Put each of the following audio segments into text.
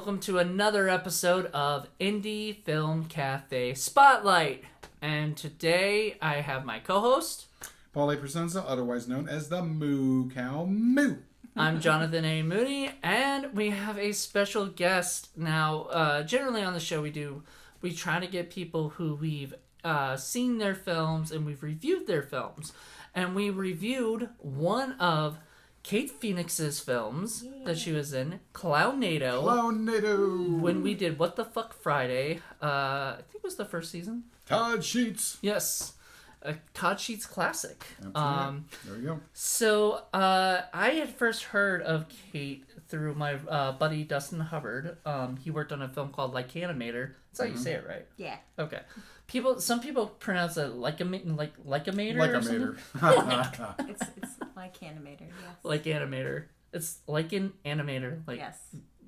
welcome to another episode of Indie Film Cafe Spotlight. And today I have my co-host, Paul A. Presenza, otherwise known as the Moo Cow Moo. I'm Jonathan A. Moody, and we have a special guest. Now, generally on the show we try to get people who we've seen their films and we've reviewed their films. And we reviewed one of Cayt Feinics' films that she was in, Clownado. When we did What the Fuck Friday, I think it was the first season. Todd Sheets. Yes. A Todd Sheets classic. Absolutely. There you go. So, I had first heard of Cayt through my buddy Dustin Hubbard. He worked on a film called Like Animator. That's how you say it, right? Yeah. Okay. Some people pronounce it like a mater. Like a mater. It's like animator, yes. Like animator. It's like an animator. Yes.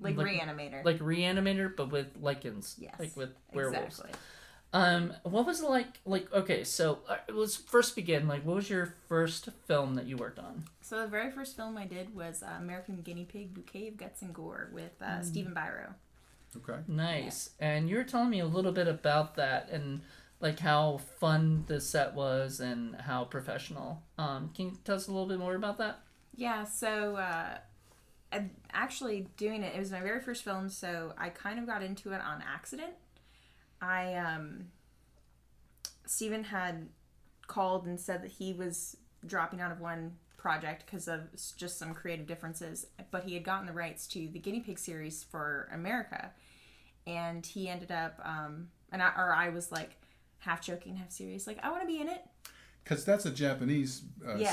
Like reanimator. Like reanimator, but with lichens. Yes. Like with werewolves. Exactly. What was it like, okay, so let's first begin. Like, what was your first film that you worked on? So the very first film I did was American Guinea Pig, Bouquet of Guts and Gore with Stephen Biro. Okay. Nice. Yeah. And you were telling me a little bit about that and like how fun the set was and how professional. Can you tell us a little bit more about that? Yeah, so actually doing it was my very first film, so I kind of got into it on accident. Stephen had called and said that he was dropping out of one project because of just some creative differences, but he had gotten the rights to the Guinea Pig series for America, and he ended up, I was like half joking, half serious, like, I want to be in it. Because that's a Japanese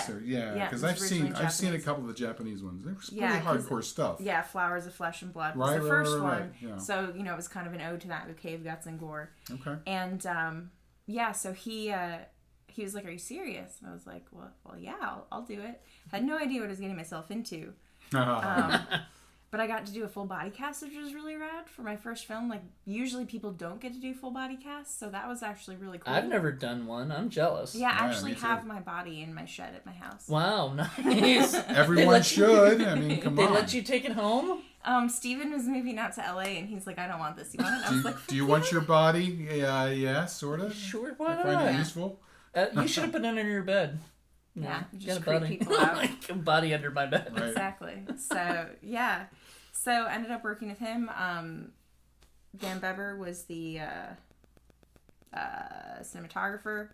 series. Yeah, because I've seen a couple of the Japanese ones. They were pretty hardcore stuff. Yeah, Flowers of Flesh and Blood was the first one. Yeah. So, it was kind of an ode to that, Bouquet of Guts and Gore. Okay. And, so he was like, are you serious? And I was like, well yeah, I'll do it. I had no idea what I was getting myself into. But I got to do a full body cast, which was really rad for my first film. Like, usually people don't get to do full body casts, so that was actually really cool. I've never done one. I'm jealous. Yeah, I actually have my body in my shed at my house. Wow, nice. Everyone should. I mean, come on. They let you take it home? Steven was moving out to LA, and he's like, I don't want this. You want it? I was like, do you want your body? Yeah, sort of. Sure, why not? Find it useful? You should have put it under your bed. Yeah, just creep people out. Like a body under my bed. Right. Exactly. So, yeah. So, I ended up working with him. Dan Beber was the cinematographer.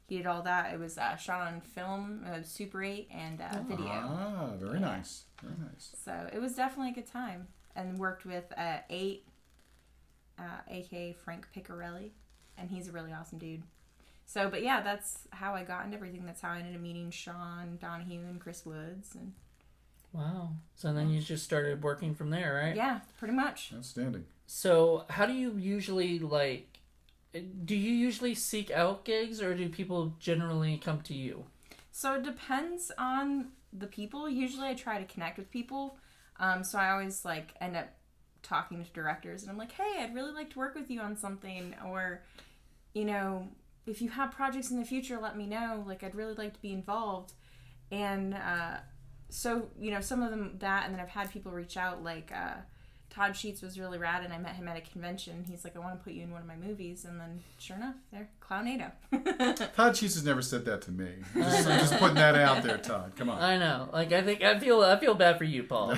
He did all that. It was shot on film, Super 8, and video. Ah, very nice. Very nice. So, it was definitely a good time. And worked with 8, a.k.a. Frank Piccarelli. And he's a really awesome dude. So, but yeah, that's how I got into everything. That's how I ended up meeting Sean Donahue and Chris Woods. And wow. So then you just started working from there, right? Yeah, pretty much. Outstanding. So how do you usually, do you usually seek out gigs or do people generally come to you? So it depends on the people. Usually I try to connect with people. So I always, end up talking to directors. And I'm like, hey, I'd really like to work with you on something. Or, if you have projects in the future, let me know. I'd really like to be involved. And so, some of them that, and then I've had people reach out, Todd Sheets was really rad, and I met him at a convention. He's like, I want to put you in one of my movies. And then, sure enough, there, Clownado. Todd Sheets has never said that to me. I'm just putting that out there, Todd. Come on. I know. I feel bad for you, Paul.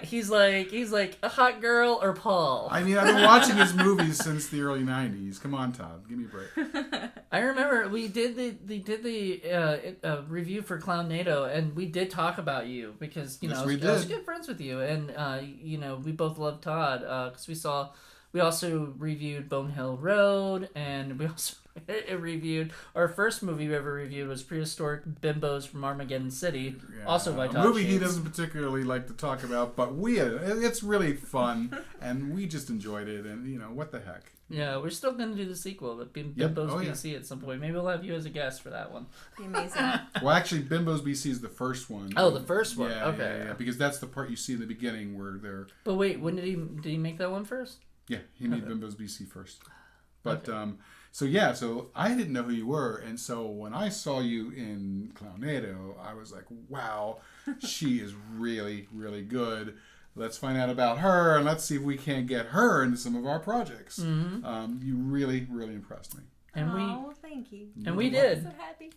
He's like a hot girl or Paul. I mean, I've been watching his movies since the early '90s. Come on, Todd, give me a break. I remember we did the review for Clownado, and we did talk about you because I was good friends with you, and we both love Todd because we also reviewed Bone Hill Road, and we also reviewed our first movie we ever reviewed was Prehistoric Bimbos from Armageddon City, also by Todd Sheets. A movie Sheets. He doesn't particularly like to talk about, but it's really fun, and we just enjoyed it, and what the heck. Yeah, we're still going to do the sequel, the Bimbos BC at some point. Maybe we'll have you as a guest for that one. Be amazing. Well, actually, Bimbos BC is the first one. Oh, the first one. Yeah, okay. Yeah, because that's the part you see in the beginning where they're... But wait, when did he make that one first? Yeah, he made Bimbos BC first. But, so I didn't know who you were, and so when I saw you in Clownado, I was like, wow, she is really, really good. let's find out about her and let's see if we can't get her into some of our projects. You really, really impressed me. And thank you. And we did. I'm so happy.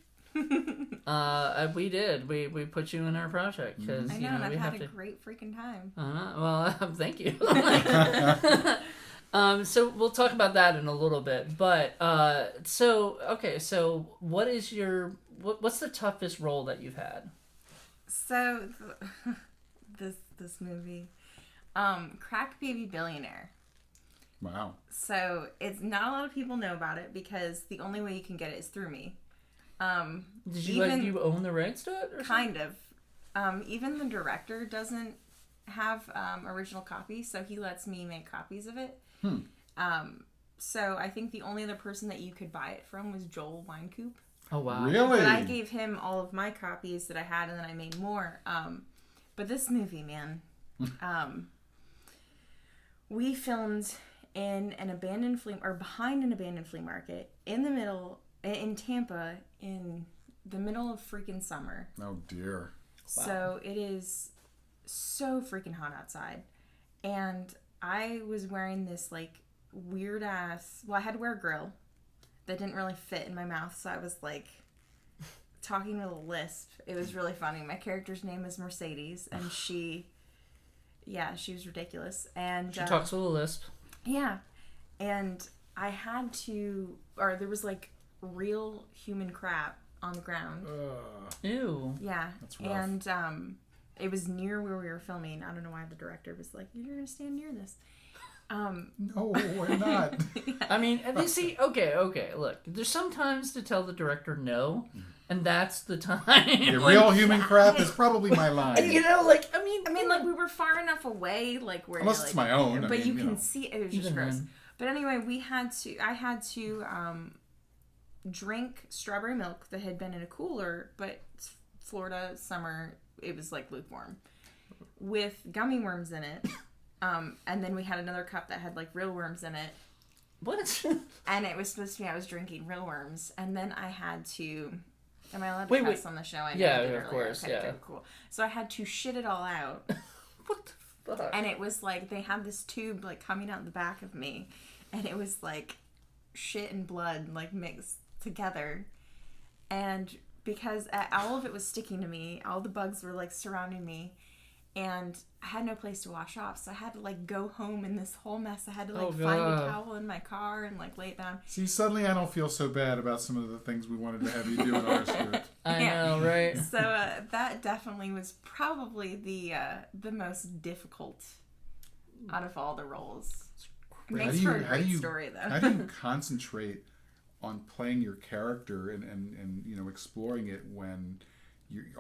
We did. We put you in our project because I know, and I've had a great freaking time. Thank you. So we'll talk about that in a little bit. But so what is what's the toughest role that you've had? So this movie, Crack Baby Billionaire. Wow. So it's not a lot of people know about it because the only way you can get it is through me. Did you own the rights to it? Or kind of. Even the director doesn't have original copies, so he lets me make copies of it. So I think the only other person that you could buy it from was Joel Wynkoop. Oh wow! Really? But I gave him all of my copies that I had, and then I made more. But this movie, man, we filmed in an abandoned behind an abandoned flea market in Tampa in the middle of freaking summer. Oh dear. Wow. So it is so freaking hot outside, and I was wearing this like weird ass. Well, I had to wear a grill that didn't really fit in my mouth, so I was like talking with a lisp. It was really funny. My character's name is Mercedes, and she was ridiculous. And she talks with a lisp. Yeah, and I had to, or there was like real human crap on the ground. Ew. Yeah, that's rough. And it was near where we were filming. I don't know why the director was like, "You're gonna stand near this." No, we're not. I mean, see, okay. Look, there's sometimes to tell the director no, and that's the time. The real human crap is probably my line. And, I mean, like we were far enough away, like where unless it's my own. But you can see it was just gross. Then. But anyway, I had to drink strawberry milk that had been in a cooler, but it's Florida summer, it was like lukewarm, with gummy worms in it. And then we had another cup that had like real worms in it. What? And it was supposed to be I was drinking real worms, and then I had to. Am I allowed to cuss on the show? I know yeah, I did of course. Okay, yeah. Okay, cool. So I had to shit it all out. What the fuck? And it was like they had this tube like coming out the back of me, and it was like shit and blood like mixed together, and because all of it was sticking to me, all the bugs were like surrounding me. And I had no place to wash off, so I had to like go home in this whole mess. I had to like find a towel in my car and like lay it down. See, suddenly I don't feel so bad about some of the things we wanted to have you do in our script. I know, right? So that definitely was probably the most difficult out of all the roles. It makes for a great story, though. How do you concentrate on playing your character and exploring it when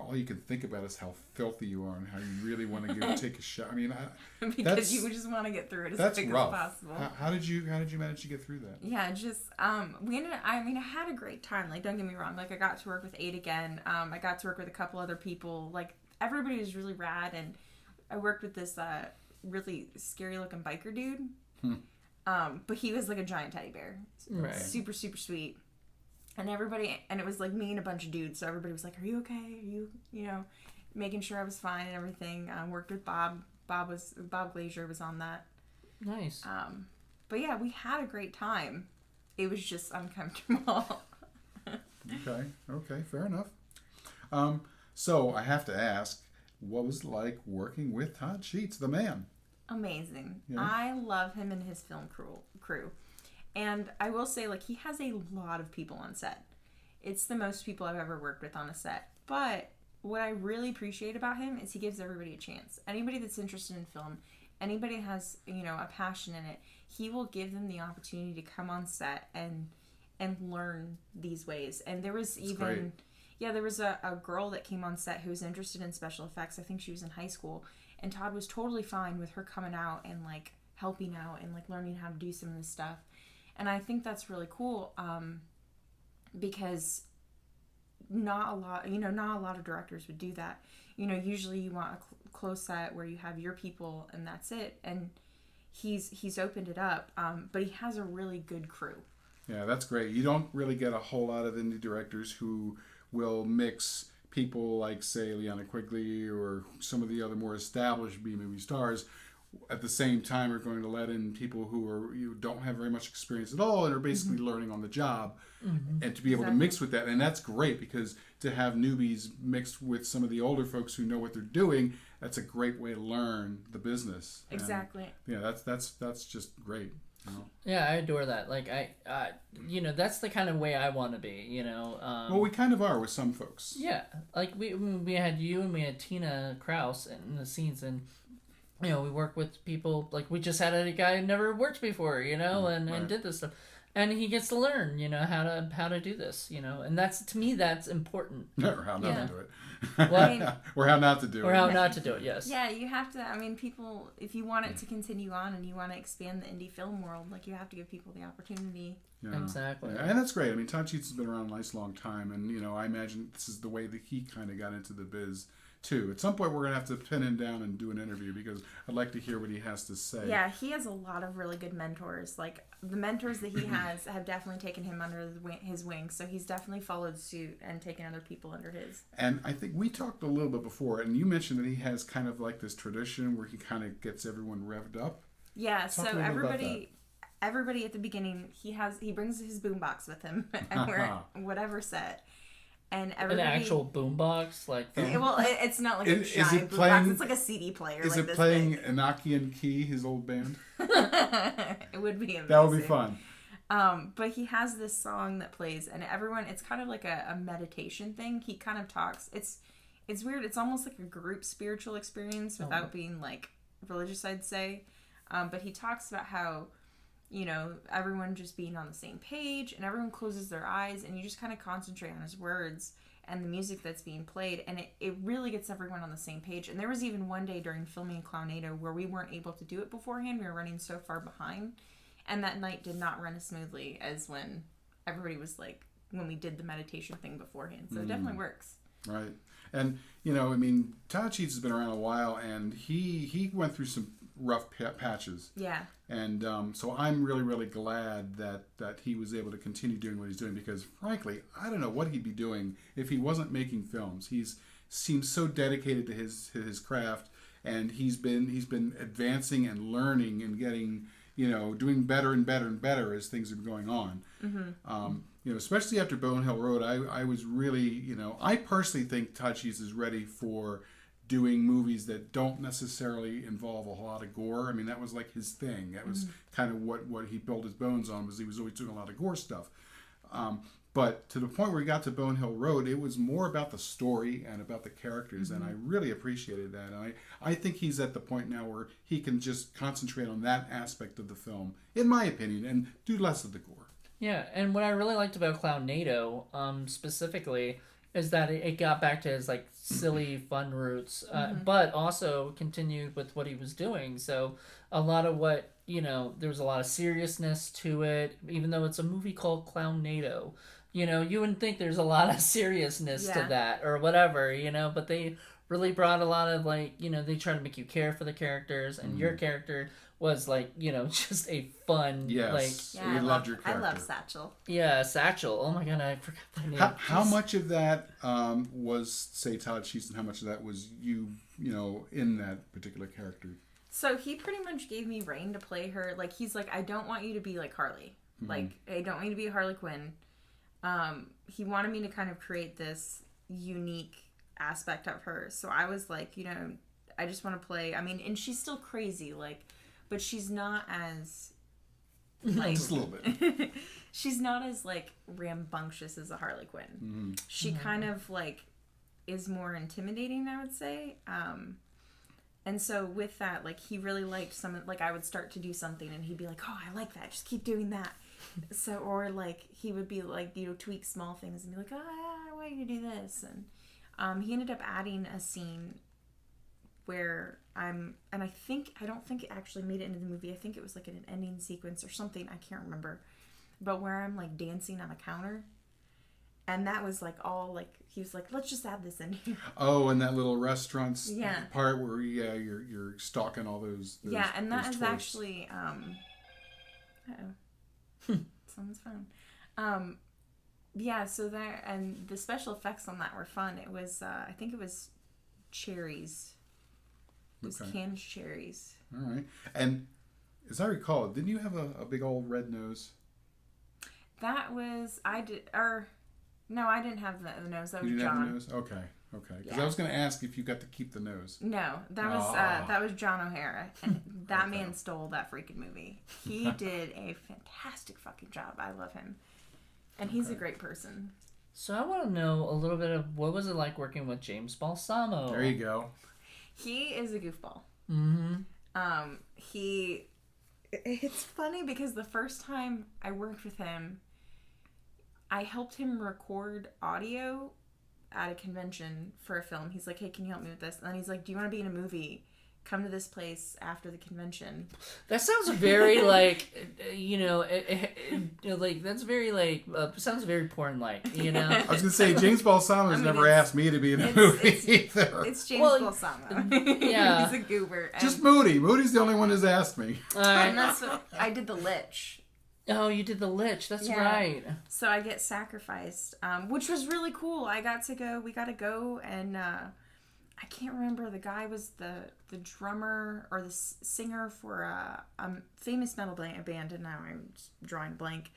all you can think about is how filthy you are and how you really want to take a shot? I mean, because you just want to get through it as quick as possible. How did you manage to get through that? Yeah, just we ended up, I had a great time. Like, don't get me wrong. Like, I got to work with Cayt again. I got to work with a couple other people. Like, everybody was really rad, and I worked with this really scary looking biker dude. But he was like a giant teddy bear. Right. Super, super sweet. And it was like me and a bunch of dudes, so everybody was like, "Are you okay? Are you, making sure I was fine and everything." Worked with Bob. Bob Glazier was on that. Nice. But yeah, we had a great time. It was just uncomfortable. Okay, fair enough. So I have to ask, what was it like working with Todd Sheets, the man? Amazing. Yeah. I love him and his film crew. And I will say, like, he has a lot of people on set. It's the most people I've ever worked with on a set. But what I really appreciate about him is he gives everybody a chance. Anybody that's interested in film, anybody that has, a passion in it, he will give them the opportunity to come on set and learn these ways. And there was there was a girl that came on set who was interested in special effects. I think she was in high school. And Todd was totally fine with her coming out and, like, helping out and, like, learning how to do some of this stuff. And I think that's really cool because not a lot of directors would do that. Usually you want a close set where you have your people and that's it. And he's opened it up, but he has a really good crew. Yeah, that's great. You don't really get a whole lot of indie directors who will mix people like, say, Liana Quigley or some of the other more established B-movie stars, at the same time are going to let in people who are don't have very much experience at all and are basically learning on the job, and to be able to mix with that. And that's great, because to have newbies mixed with some of the older folks who know what they're doing, that's a great way to learn the business. Exactly. And, yeah, that's just great. You know? Yeah, I adore that. Like that's the kind of way I want to be. Well, we kind of are with some folks. Yeah, like we had you and we had Tina Kraus in the scenes, and we work with people. Like we just had a guy who never worked before, and did this stuff, and he gets to learn, how to do this, and that's, to me, that's important. Or how not to do it. Well, or how not to do it. Or how not to do it. Yes. Yeah, you have to. I mean, people, if you want it to continue on and you want to expand the indie film world, like, you have to give people the opportunity. Yeah. Exactly. Yeah. And that's great. I mean, Todd Sheets has been around a nice long time, and I imagine this is the way that he kind of got into the biz too. At some point, we're gonna have to pin him down and do an interview, because I'd like to hear what he has to say. Yeah, he has a lot of really good mentors. Like, the mentors that he has have definitely taken him under his wing, so he's definitely followed suit and taken other people under his. And I think we talked a little bit before, and you mentioned that he has kind of like this tradition where he kind of gets everyone revved up. Yeah, so everybody at the beginning, he brings his boombox with him, and we're whatever set. And everybody, an actual boombox, like it's not like a giant boombox. It's like a CD player. Is it playing Enochian Key, his old band? It would be amazing. That would be fun. But he has this song that plays, and everyone, it's kind of like a meditation thing. He kind of talks. It's weird. It's almost like a group spiritual experience without being like religious, I'd say. But he talks about how, everyone just being on the same page, and everyone closes their eyes, and you just kind of concentrate on his words and the music that's being played, and it really gets everyone on the same page. And there was even one day during filming Clownado where we weren't able to do it beforehand. We were running so far behind, and that night did not run as smoothly as when everybody was like, when we did the meditation thing beforehand. So it definitely works. Right. And, Todd Sheets has been around a while, and he went through some rough patches. Yeah. And so I'm really, really glad that he was able to continue doing what he's doing, because, frankly, I don't know what he'd be doing if he wasn't making films. He's seems so dedicated to his craft, and he's been advancing and learning and getting, doing better and better and better as things are going on. Especially after Bone Hill Road, I was really, I personally think Todd Sheets is ready for doing movies that don't necessarily involve a lot of gore. I mean, that was like his thing. That was kind of what he built his bones on, was he was always doing a lot of gore stuff. But to the point where he got to Bone Hill Road, it was more about the story and about the characters, and I really appreciated that. And I think he's at the point now where he can just concentrate on that aspect of the film, in my opinion, and do less of the gore. Yeah, and what I really liked about Clownado, specifically, is that it got back to his like silly, fun roots, but also continued with what he was doing. So a lot of what, there was a lot of seriousness to it, even though it's a movie called Clownado. You wouldn't think there's a lot of seriousness to that or whatever, but they really brought a lot of like, they try to make you care for the characters, and your character was like, just a fun, yes. We loved your character. I love Satchel. Yeah, Satchel. Oh my god, I forgot that name. How much of that was, say, Todd Sheets, and how much of that was you, in that particular character? So he pretty much gave me reign to play her. Like, he's like, I don't want you to be like Harley. Like, I don't want you to be Harley Quinn. He wanted me to kind of create this unique aspect of her. So I was like, I just want to play, and she's still crazy, like, but she's not as, like, just a little bit. She's not as, like, rambunctious as a Harley Quinn. She kind of, like, is more intimidating, I would say. And so with that, like, he really liked like, I would start to do something and he'd be like, oh, I like that, just keep doing that. So, or like, he would be like, tweak small things and be like, oh, I want you to do this. And he ended up adding a scene where I don't think it actually made it into the movie. I think it was like in an ending sequence or something. I can't remember. But where I'm like dancing on a counter. And that was like all like, he was like, let's just add this in here. Oh, and that little restaurant's Yeah. part where, you're stalking all those yeah, and that those is tourists. actually, someone's phone. Yeah, so there, and the special effects on that were fun. It was, I think it was cherries. It was canned cherries. All right. And as I recall, didn't you have a big old red nose? That was, I didn't have the nose. That was You didn't John. have the nose? Okay. Because I was going to ask if you got to keep the nose. No, that was John O'Hara, and that man stole that freaking movie. He did a fantastic fucking job. I love him, and he's a great person. So I want to know a little bit of what was it like working with James Balsamo. There you go. He is a goofball. Mm-hmm. It's funny because the first time I worked with him, I helped him record audio at a convention for a film. He's like, hey, can you help me with this? And then he's like, do you want to be in a movie? Come to this place after the convention. That sounds very like, that's very like, sounds very porn-like, you know? I was going to say, James Balsamo has never asked me to be in a movie either. It's James Balsamo. Yeah. He's a goober. Just Moody. Moody's the only one who's asked me. And that's what I did, the Lich. Oh, you did the Lich. That's right. So I get sacrificed, which was really cool. We got to go, and I can't remember. The guy was the drummer or the singer for a famous metal band, and now I'm drawing blank.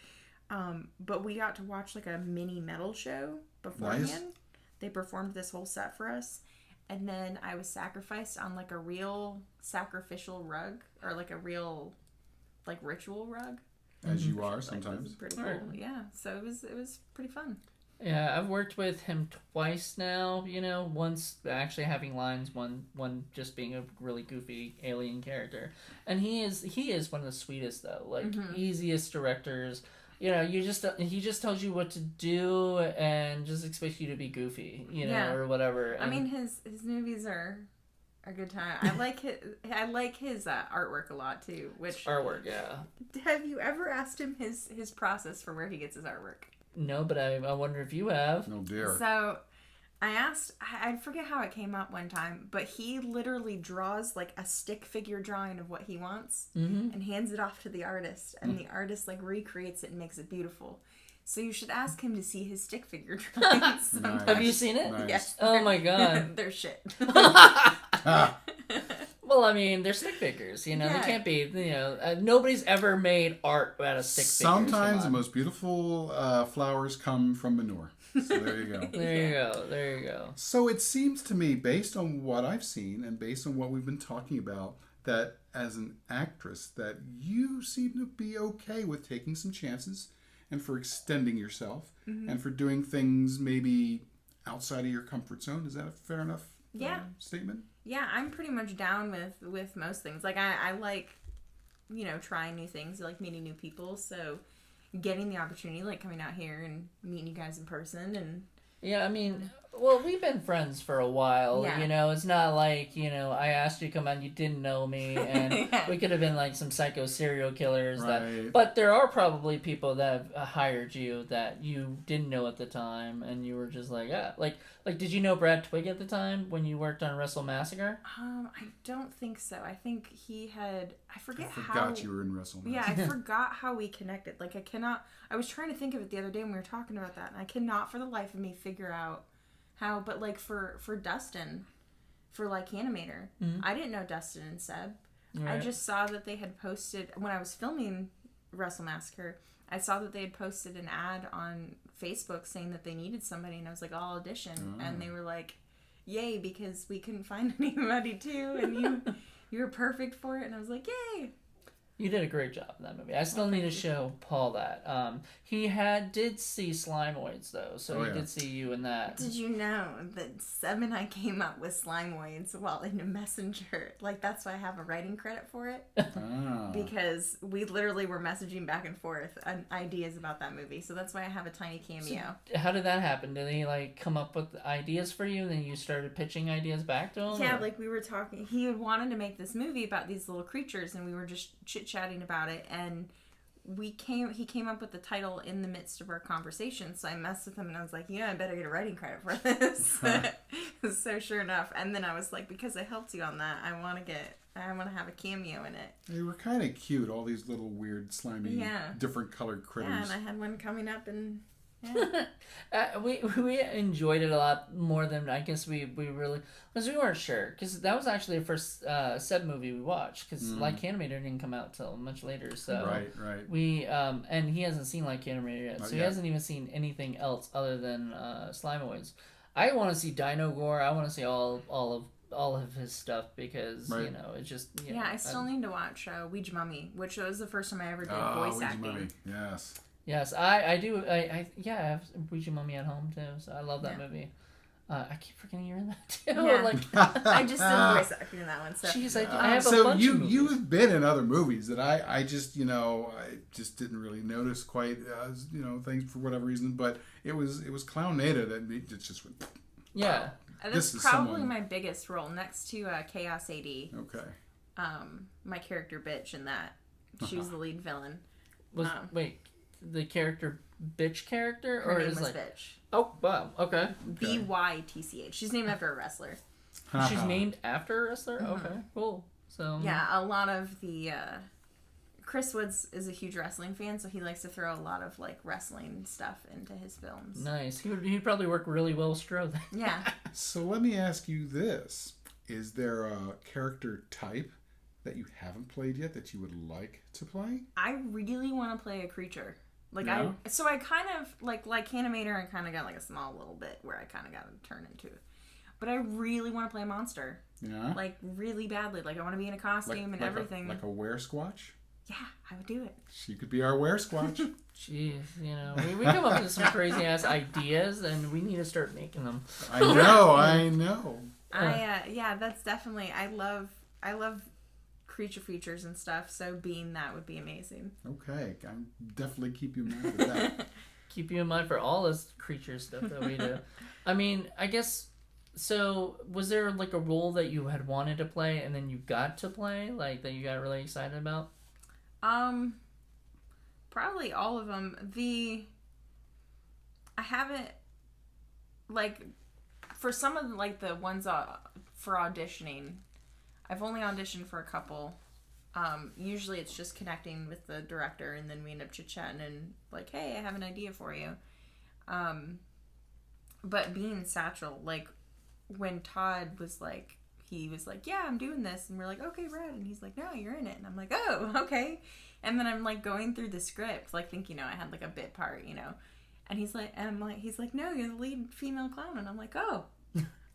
But we got to watch like a mini metal show beforehand. Nice. They performed this whole set for us, and then I was sacrificed on like a real sacrificial rug, or like a real like ritual rug. As you are sometimes. It was pretty cool. Right. Yeah. So it was pretty fun. Yeah, I've worked with him twice now, once actually having lines, one just being a really goofy alien character. And he is one of the sweetest though, like easiest directors. He just tells you what to do and just expects you to be goofy, or whatever. And I mean, his movies are a good time. I like his artwork a lot too. Which artwork, yeah. Have you ever asked him his process for where he gets his artwork? No, but I wonder if you have. Oh dear. So I asked. I forget how it came up one time, but he literally draws like a stick figure drawing of what he wants and hands it off to the artist, and the artist like recreates it and makes it beautiful. So you should ask him to see his stick figure drawings. Nice. Have you seen it? Nice. Yes. Oh my god. They're shit. Well, I mean, they're stick figures, They can't be, nobody's ever made art out of stick figures. Sometimes the most beautiful flowers come from manure. So there you go. There you go. So it seems to me, based on what I've seen and based on what we've been talking about, that as an actress, that you seem to be okay with taking some chances and for extending yourself and for doing things maybe outside of your comfort zone. Is that a fair enough statement? Yeah, I'm pretty much down with most things. Like, I like, trying new things. I like meeting new people. So getting the opportunity, like coming out here and meeting you guys in person. And yeah, I mean, well, we've been friends for a while. Yeah. It's not like, I asked you to come out and you didn't know me, and we could have been like some psycho serial killers. Right. But there are probably people that have hired you that you didn't know at the time, and you were just like, like did you know Brad Twigg at the time when you worked on Wrestle Massacre? I don't think so. I think he had, I forgot you were in Wrestle Massacre. Yeah, I forgot how we connected. Like, I was trying to think of it the other day when we were talking about that, and I cannot for the life of me figure out how. But like for Dustin, for like Animator, I didn't know Dustin and Seb. Right. I just saw that they had posted, when I was filming Wrestle Massacre, I saw that they had posted an ad on Facebook saying that they needed somebody, and I was like, I'll audition. And they were like, yay, because we couldn't find anybody too, and you were perfect for it. And I was like, yay. You did a great job in that movie. I still need to show Paul that. He did see Slimoids, though, so he did see you in that. Did you know that Seb and I came up with Slimoids while in a messenger? Like, that's why I have a writing credit for it. Because we literally were messaging back and forth ideas about that movie. So that's why I have a tiny cameo. So how did that happen? Did he, like, come up with ideas for you, and then you started pitching ideas back to him? Yeah, like, we were talking. He had wanted to make this movie about these little creatures, and we were just chit-chatting about it, and he came up with the title in the midst of our conversation. So I messed with him, and I was like, I better get a writing credit for this. So sure enough, and then I was like, because I helped you on that, I want to have a cameo in it. They were kind of cute, all these little weird slimy different colored critters. Yeah, and I had one coming up in We enjoyed it a lot more than I guess we really, because we weren't sure, because that was actually the first Seb movie we watched, because Like Animator didn't come out till much later, so right. We and he hasn't seen Like Animator yet, Not so yet. he hasn't even seen anything else other than Slimeoids. I want to see Dino Gore. I want to see all of his stuff, because Right. you know, it's just I still need to watch Ouija Mummy, which was the first time I ever did voice Ouija acting. Mummy. Yes. Yes, I do. I have Ouija Mummy at home too, so I love that movie. I keep forgetting you're in that too. Yeah. Like, I just did voice acting in that one. So jeez, I have a So bunch of movies. you've been in other movies that I just I just didn't really notice quite things for whatever reason, but it was Clownada that it just went. Yeah. that's This is probably someone- my biggest role next to Chaos AD. Okay. My character Bitch in that. She was the lead villain. Wait, the character bitch character, Her or name is was like Bitch. oh wow okay BYTCH. She's named after a wrestler. she's named after a wrestler. Okay, cool. So Yeah, a lot of the Chris Woods is a huge wrestling fan, so he likes to throw a lot of like wrestling stuff into his films. nice. He'd probably work really well with Stro then. Yeah. So let me ask you this: is there a character type that you haven't played yet that you would like to play? I really want to play a creature. Like Yeah? I kind of like Animator, I kind of got like a small little bit where I kind of got to turn into. But I really want to play a monster. Yeah. Like really badly. Like I want to be in a costume and everything. Like a were-squatch? Yeah, I would do it. She could be our were-squatch. Jeez, we come up with some crazy ass ideas, and we need to start making them. I know. Yeah, that's definitely I love creature features and stuff, so being that would be amazing. Okay, I'm definitely keep you in mind with that. Keep you in mind for all this creature stuff that we do. I mean, I guess. So, was there like a role that you had wanted to play and then you got to play, like that you got really excited about? Probably all of them. I haven't, like, for some of like the ones for auditioning, I've only auditioned for a couple. Usually it's just connecting with the director, and then we end up chit-chatting and like, hey, I have an idea for you. But being Satchel, like, when Todd was like, he was like, yeah, I'm doing this. And we're like, okay, rad. And he's like, no, you're in it. And I'm like, oh, okay. And then I'm like going through the script, like thinking, I had like a bit part, And he's like, he's like, no, you're the lead female clown. And I'm like, oh,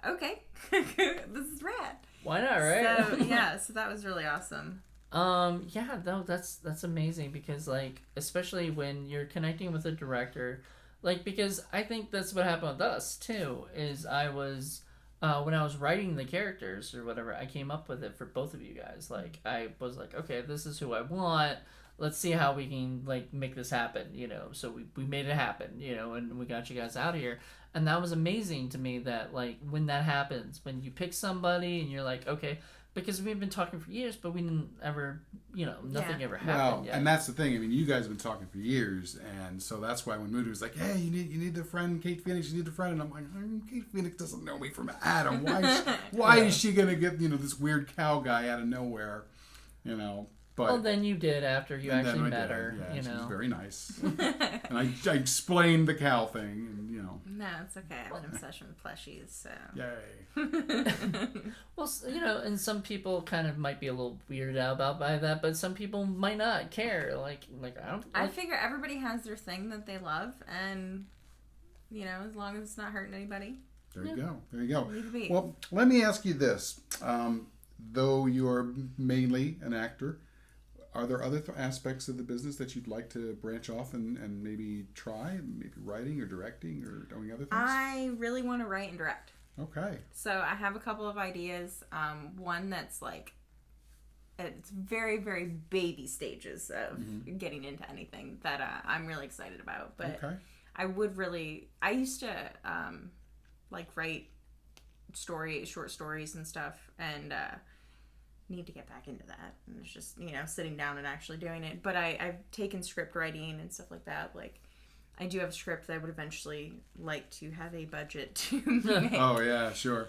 okay. This is rad. Why not, right? So, yeah, so that was really awesome. Yeah, no, that's amazing, because like, especially when you're connecting with a director, like, because I think that's what happened with us too, is I was when I was writing the characters or whatever, I came up with it for both of you guys. Like, I was like, okay, this is who I want. Let's see how we can like make this happen, So we made it happen, and we got you guys out here. And that was amazing to me, that like when that happens, when you pick somebody and you're like, okay, because we've been talking for years, but we didn't ever, nothing ever happened yet. And that's the thing. I mean, you guys have been talking for years, and so that's why when Moody was like, "Hey, you need a friend, Cayt Feinics. You need a friend," and I'm like, "Cayt Feinics doesn't know me from Adam. Why is she gonna get this weird cow guy out of nowhere?" But well, then you did after you actually met her. Yeah, she was very nice, and I explained the cow thing, and No, it's okay. I have an obsession with plushies, so. yay. Well, and some people kind of might be a little weirded out by that, but some people might not care. Like I don't. I figure everybody has their thing that they love, and as long as it's not hurting anybody. There you go. There you go. Leave it be. Well, let me ask you this: though you're mainly an actor, are there other aspects of the business that you'd like to branch off and maybe try? Maybe writing or directing or doing other things? I really want to write and direct. Okay. So I have a couple of ideas. One that's like, it's very, very baby stages of getting into anything that I'm really excited about. But Okay. I used to write short stories and stuff, and need to get back into that. And it's just, sitting down and actually doing it. But I've taken script writing and stuff like that. Like, I do have a script that I would eventually like to have a budget to make. Oh yeah, sure.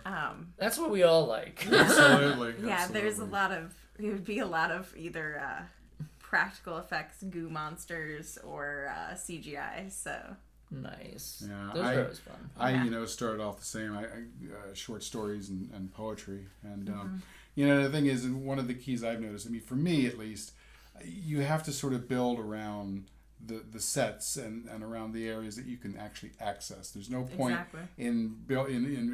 That's what we all like. Absolutely. Yeah, there's absolutely. it would be a lot of either practical effects, goo monsters, or CGI. So Nice. Yeah, Those are always fun. I started off the same. I short stories and poetry, and the thing is, and one of the keys I've noticed. I mean, for me at least, you have to sort of build around the sets and around the areas that you can actually access. There's no point in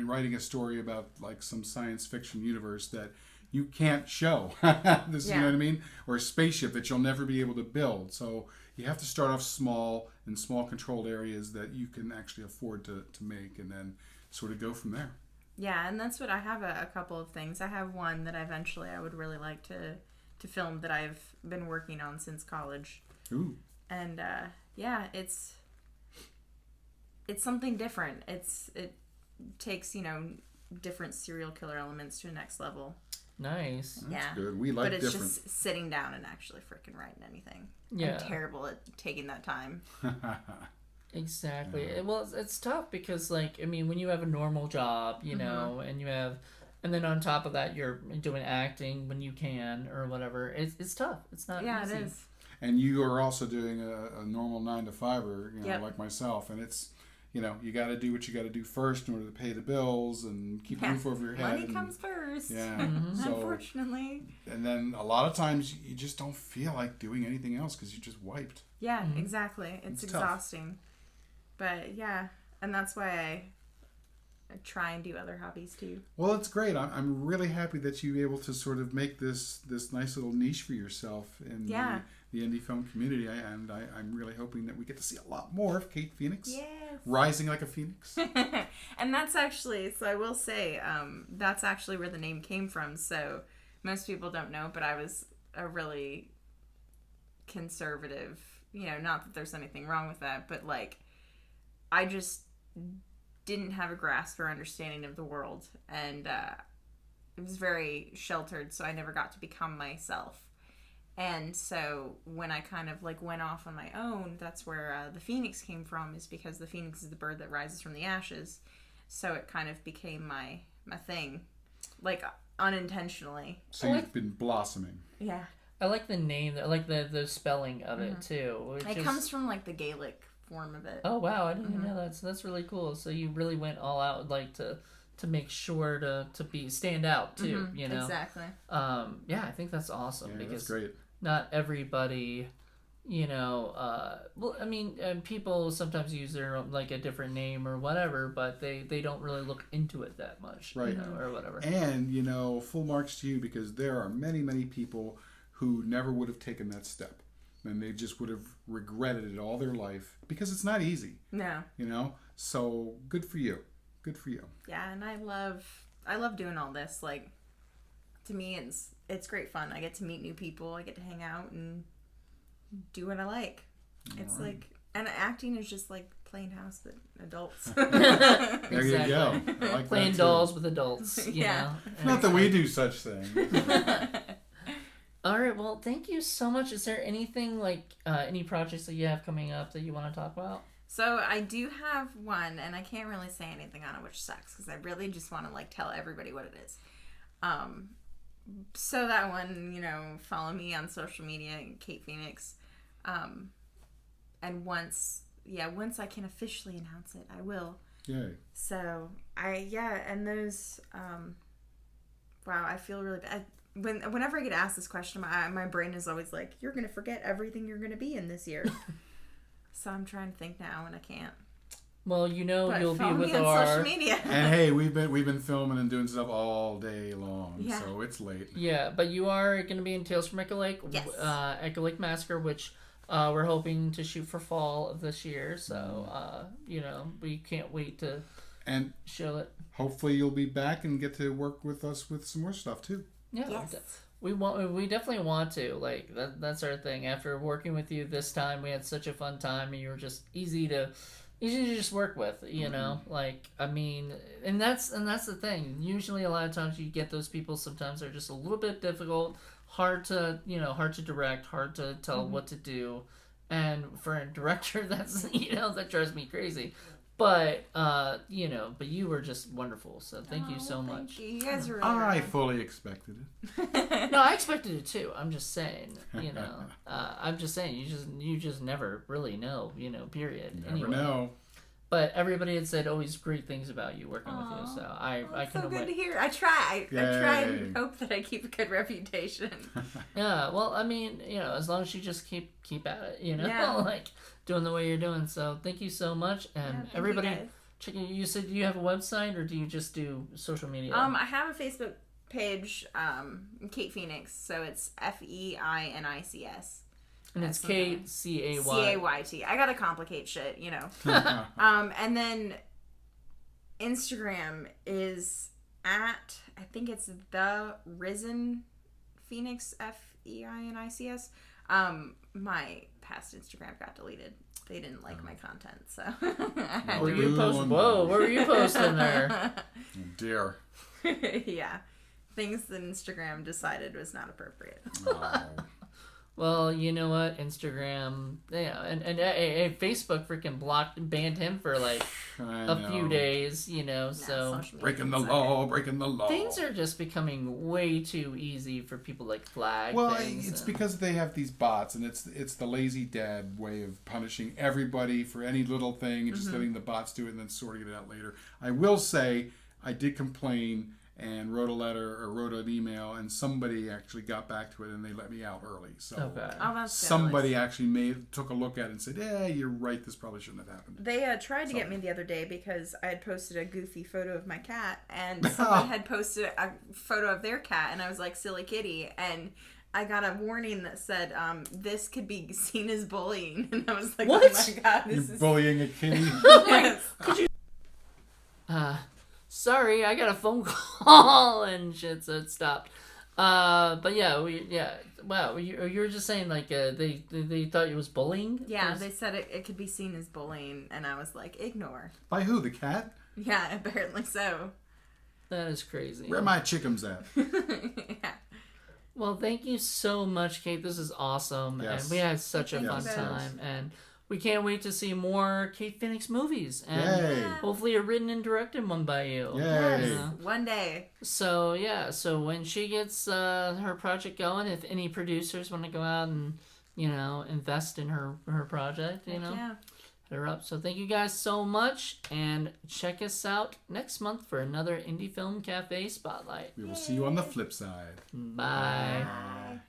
writing a story about like some science fiction universe that you can't show. You know what I mean? Or a spaceship that you'll never be able to build. So you have to start off small in small controlled areas that you can actually afford to make, and then sort of go from there. Yeah, and that's what I have a couple of things. I have one that eventually I would really like to film that I've been working on since college. Ooh. And it's something different. It takes, different serial killer elements to a next level. Nice. That's good. We like different. But it's just sitting down and actually freaking writing anything. Yeah. I'm terrible at taking that time. Exactly. Well, it's tough because, like, I mean, when you have a normal job, you know, and then on top of that, you're doing acting when you can or whatever. It's tough. It's not easy. Yeah, it is. And you are also doing a normal 9-to-5er, like myself, and it's. You got to do what you got to do first in order to pay the bills and keep a roof over your head. Money comes first. Yeah. So, unfortunately. And then a lot of times you just don't feel like doing anything else because you're just wiped. Yeah, exactly. It's exhausting. But yeah, and that's why I try and do other hobbies too. Well, it's great. I'm really happy that you were able to sort of make this nice little niche for yourself in the indie film community. I'm really hoping that we get to see a lot more of Cayt Feinics. Yes. Rising like a phoenix. And that's actually, so I will say, that's actually where the name came from. So most people don't know, but I was a really conservative, not that there's anything wrong with that, but like, I just didn't have a grasp or understanding of the world, and it was very sheltered, so I never got to become myself. And so when I kind of like went off on my own, that's where the phoenix came from, is because the phoenix is the bird that rises from the ashes. So it kind of became my thing, like unintentionally. So you've been blossoming. Yeah. I like the name. I like the spelling of it too. It comes from like the Gaelic form of it. Oh wow, I didn't even know that. So that's really cool. So you really went all out, like to make sure to stand out too. Exactly. Yeah, I think that's awesome because that's great. Not everybody, well, I mean, people sometimes use their own, like a different name or whatever, but they don't really look into it that much, right? Or whatever. And full marks to you, because there are many people who never would have taken that step. And they just would have regretted it all their life, because it's not easy. No. So good for you. Good for you. Yeah, and I love doing all this. Like, to me, it's great fun. I get to meet new people. I get to hang out and do what I like. It's like, and acting is just like playing house with adults. There you go. I like playing dolls with adults. You know? Not that we do such things. All right, well, thank you so much. Is there anything, like, any projects that you have coming up that you want to talk about? So I do have one, and I can't really say anything on it, which sucks, because I really just want to, like, tell everybody what it is. So that one, follow me on social media, Cayt Feinics. And once I can officially announce it, I will. Yay. So, and those, wow, I feel really bad. Whenever I get asked this question, my brain is always like, you're going to forget everything you're going to be in this year. So I'm trying to think now, and I can't. Well, but you'll be with our social media. And hey, we've been filming and doing stuff all day long, so it's late. Yeah, but you are going to be in Tales from Echo Lake, yes. Echo Lake Massacre, which we're hoping to shoot for fall of this year. So we can't wait to show it. Hopefully, you'll be back and get to work with us with some more stuff too. Yeah, yes. We definitely want to. Like that's our thing. After working with you this time, we had such a fun time, and you were just easy to just work with. Like, I mean, and that's the thing. Usually, a lot of times you get those people. Sometimes they're just a little bit difficult, hard to direct, hard to tell what to do, and for a director, that's that drives me crazy. But but you were just wonderful. So thank you so much. Thank you. You guys are really I fully expected it. No, I expected it too. I'm just saying. I'm just saying. You just never really know. Period. Never know. but everybody had said always great things about you working with you. So I That's so couldn't good wait. to hear. I try. I try Yay. and hope that I keep a good reputation. Yeah, well, I mean, as long as you just keep at it, Yeah. like doing the way you're doing. So thank you so much, and Yeah, thank everybody, you guys. check. You said you have a website, or do you just do social media? I have a Facebook page, Cayt Feinics, so it's Feinics. and it's something. Cayt. Cayt. I gotta complicate shit, and then Instagram is at, I think it's the Risen Phoenix, Feinics. My past Instagram got deleted. They didn't like my content, so I had Were to you post? Whoa, what were you posting there? Oh, dear. yeah, things that Instagram decided was not appropriate. Oh. Well, you know what? Instagram, and Facebook freaking banned him for like a few days, so Breaking the law. things are just becoming way too easy for people like flag Well, things. it's because they have these bots, and it's the lazy dad way of punishing everybody for any little thing and just letting the bots do it and then sorting it out later. I will say I did complain and wrote a letter or wrote an email, and somebody actually got back to it and they let me out early. So Okay. Oh, that's somebody jealous. actually took a look at it and said, "Yeah, you're right. This probably shouldn't have happened." They tried to get me the other day because I had posted a goofy photo of my cat, and someone had posted a photo of their cat, and I was like, silly kitty, and I got a warning that said, this could be seen as bullying, and I was like, What? oh my god, this You're is... bullying a kitty. Yes. Sorry, I got a phone call and shit, so it stopped. But yeah, wow, you were just saying like they thought it was bullying. Yeah, they said it could be seen as bullying, and I was like, ignore. By who? The cat? Yeah, apparently so. That is crazy. Where my chickens at? Yeah. Well, thank you so much, Cayt. This is awesome, Yes. and we had such a Thank you fun guys. time, and we can't wait to see more Cayt Feinics movies, and Yay. hopefully a written and directed one by you. Yay. Yes, one day. So so when she gets her project going, if any producers want to go out and invest in her project, Yeah. hit her up. So thank you guys so much, and check us out next month for another Indie Film Cafe Spotlight. We will see you on the flip side. Bye. Bye.